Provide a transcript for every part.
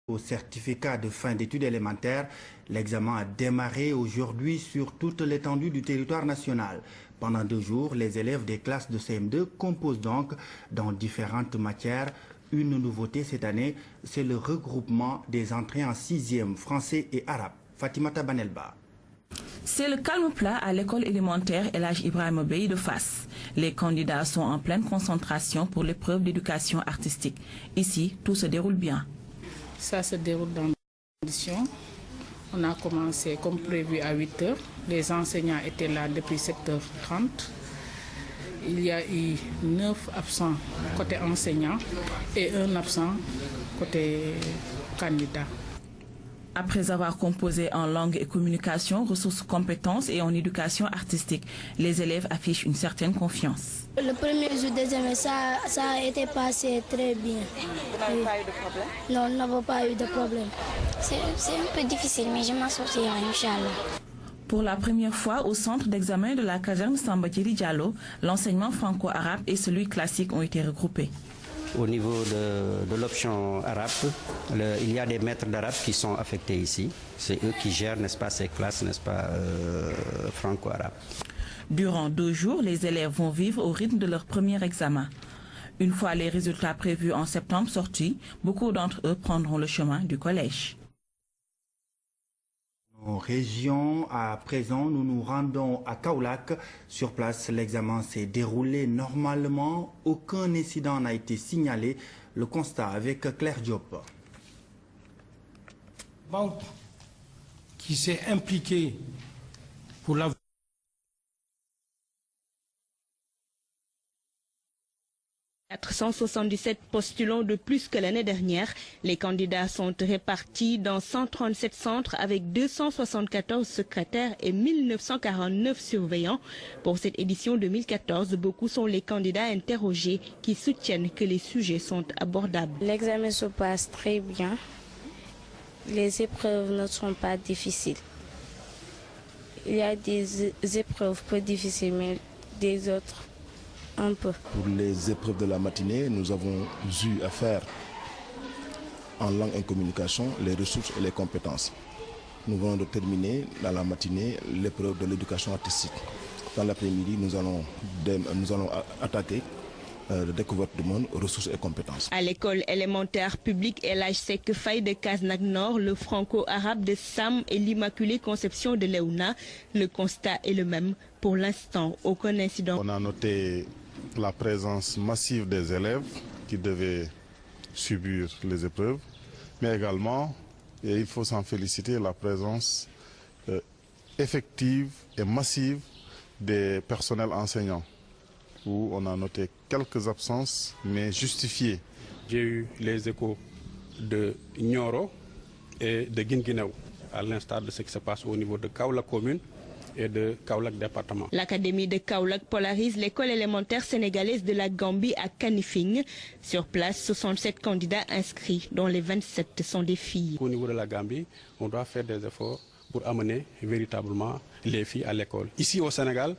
Au certificat de fin d'études élémentaires, l'examen a démarré aujourd'hui sur toute l'étendue du territoire national. Pendant 2 jours, les élèves des classes de CM2 composent donc dans différentes matières. Une nouveauté cette année, c'est le regroupement des entrées en 6e français et arabe. Fatimata Banelba. C'est le calme plat à l'école élémentaire El Hadj Ibrahima Beye de Fass. Les candidats sont en pleine concentration pour l'épreuve d'éducation artistique. Ici, tout se déroule bien. Ça se déroule dans les conditions. On a commencé comme prévu à 8 h. Les enseignants étaient là depuis 7h30. Il y a eu 9 absents côté enseignant et 1 absent côté candidat. Après avoir composé en langue et communication, ressources compétences et en éducation artistique, les élèves affichent une certaine confiance. Le premier jour d'examen, ça a été passé très bien. Vous n'avez pas eu de problème? Non, nous n'avons pas eu de problème. C'est un peu difficile, mais je m'en sortirai, Inch'Allah. Pour la première fois au centre d'examen de la caserne Samba Diéry Diallo, l'enseignement franco-arabe et celui classique ont été regroupés. Au niveau de l'option arabe, il y a des maîtres d'arabe qui sont affectés ici. C'est eux qui gèrent, n'est-ce pas, ces classes, n'est-ce pas, franco-arabes. Durant 2 jours, les élèves vont vivre au rythme de leur premier examen. Une fois les résultats prévus en septembre sortis, beaucoup d'entre eux prendront le chemin du collège. En région, à présent, nous nous rendons à Kaolack. Sur place, l'examen s'est déroulé normalement. Aucun incident n'a été signalé. Le constat avec Claire Diop. Banque qui s'est impliquée pour la 477 postulants de plus que l'année dernière. Les candidats sont répartis dans 137 centres avec 274 secrétaires et 1949 surveillants. Pour cette édition 2014, beaucoup sont les candidats interrogés qui soutiennent que les sujets sont abordables. L'examen se passe très bien. Les épreuves ne sont pas difficiles. Il y a des épreuves peu difficiles, mais des autres un peu. Pour les épreuves de la matinée, nous avons eu à faire en langue et communication les ressources et les compétences. Nous venons de terminer dans la matinée l'épreuve de l'éducation artistique. Dans l'après-midi, nous allons attaquer la découverte du monde, ressources et compétences. À l'école élémentaire publique El Hadj Seck Faye de Kasnack Nord, le franco-arabe de Sam et l'Immaculée Conception de Léona, le constat est le même. Pour l'instant, aucun incident. On a noté la présence massive des élèves qui devaient subir les épreuves, mais également, et il faut s'en féliciter, la présence effective et massive des personnels enseignants, où on a noté quelques absences, mais justifiées. J'ai eu les échos de Nioro et de Guinguinéo, à l'instar de ce qui se passe au niveau de Kaolack commune et de Kaolack département. L'Académie de Kaolack polarise l'école élémentaire sénégalaise de la Gambie à Kanifing. Sur place, 67 candidats inscrits, dont les 27 sont des filles. Au niveau de la Gambie, on doit faire des efforts pour amener véritablement les filles à l'école. Ici au Sénégal,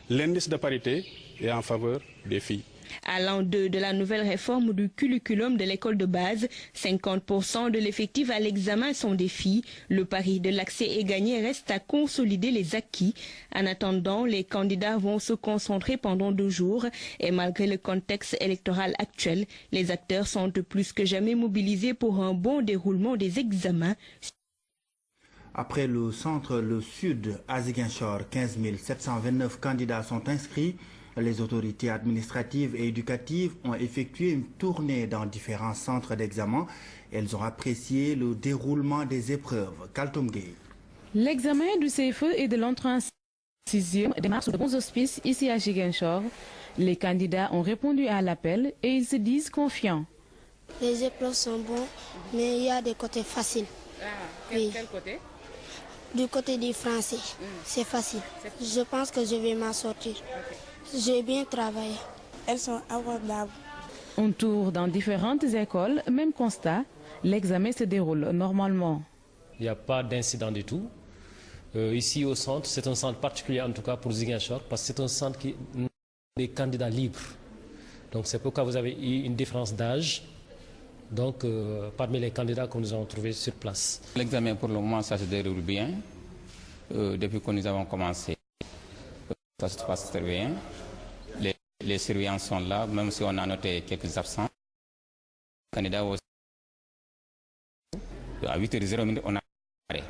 l'indice de parité est en faveur des filles. À l'an 2 de la nouvelle réforme du curriculum de l'école de base, 50% de l'effectif à l'examen sont des filles. Le pari de l'accès est gagné reste à consolider les acquis. En attendant, les candidats vont se concentrer pendant 2 jours et malgré le contexte électoral actuel, les acteurs sont plus que jamais mobilisés pour un bon déroulement des examens. Après le centre, le sud, à Ziguinchor, 15 729 candidats sont inscrits. Les autorités administratives et éducatives ont effectué une tournée dans différents centres d'examen. Elles ont apprécié le déroulement des épreuves. Kaltoum Gueye. L'examen du CFE et de l'entrée en 6e démarre sous de bons auspices ici à Ziguinchor. Les candidats ont répondu à l'appel et ils se disent confiants. Les épreuves sont bonnes, mais il y a des côtés faciles. Quel côté? Du côté du français, c'est facile. Je pense que je vais m'en sortir. J'ai bien travaillé. Elles sont abordables. On tourne dans différentes écoles, même constat, l'examen se déroule normalement. Il n'y a pas d'incident du tout. Ici au centre, c'est un centre particulier en tout cas pour Ziguinchor, parce que c'est un centre qui a des candidats libres. Donc c'est pourquoi vous avez eu une différence d'âge donc parmi les candidats que nous avons trouvés sur place. L'examen pour le moment ça se déroule bien. Depuis que nous avons commencé, ça se passe très bien. Les surveillants sont là, même si on a noté quelques absents. Les candidats aussi. À 8h00, on a arrêté.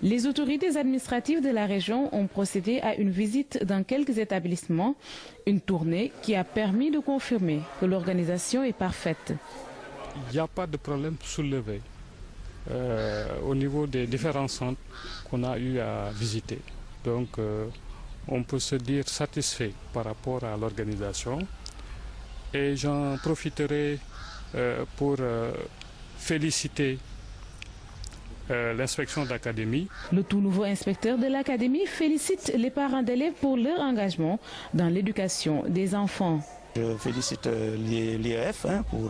Les autorités administratives de la région ont procédé à une visite dans quelques établissements, une tournée qui a permis de confirmer que l'organisation est parfaite. Il n'y a pas de problème soulevé au niveau des différents centres qu'on a eu à visiter. Donc on peut se dire satisfait par rapport à l'organisation. Et j'en profiterai pour féliciter l'inspection d'académie. Le tout nouveau inspecteur de l'académie félicite les parents d'élèves pour leur engagement dans l'éducation des enfants. Je félicite l'IEF pour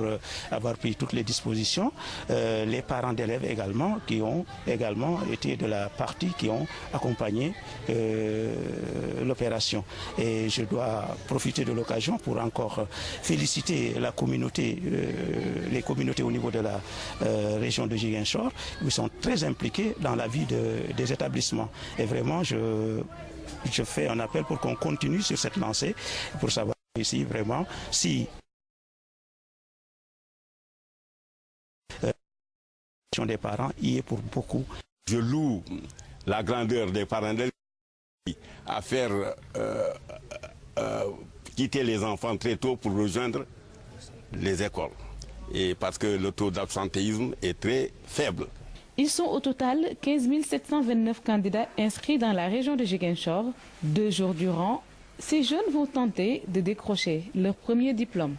avoir pris toutes les dispositions, les parents d'élèves également qui ont également été de la partie qui ont accompagné l'opération. Et je dois profiter de l'occasion pour encore féliciter la communauté, les communautés au niveau de la région de Ziguinchor qui sont très impliqués dans la vie des établissements. Et vraiment, je fais un appel pour qu'on continue sur cette lancée pour savoir ici vraiment si des parents y est pour beaucoup. Je loue la grandeur des parents à faire quitter les enfants très tôt pour rejoindre les écoles, et parce que le taux d'absentéisme est très faible. Ils sont au total 15 729 candidats inscrits dans la région de Ziguinchor. 2 jours durant, ces jeunes vont tenter de décrocher leur premier diplôme.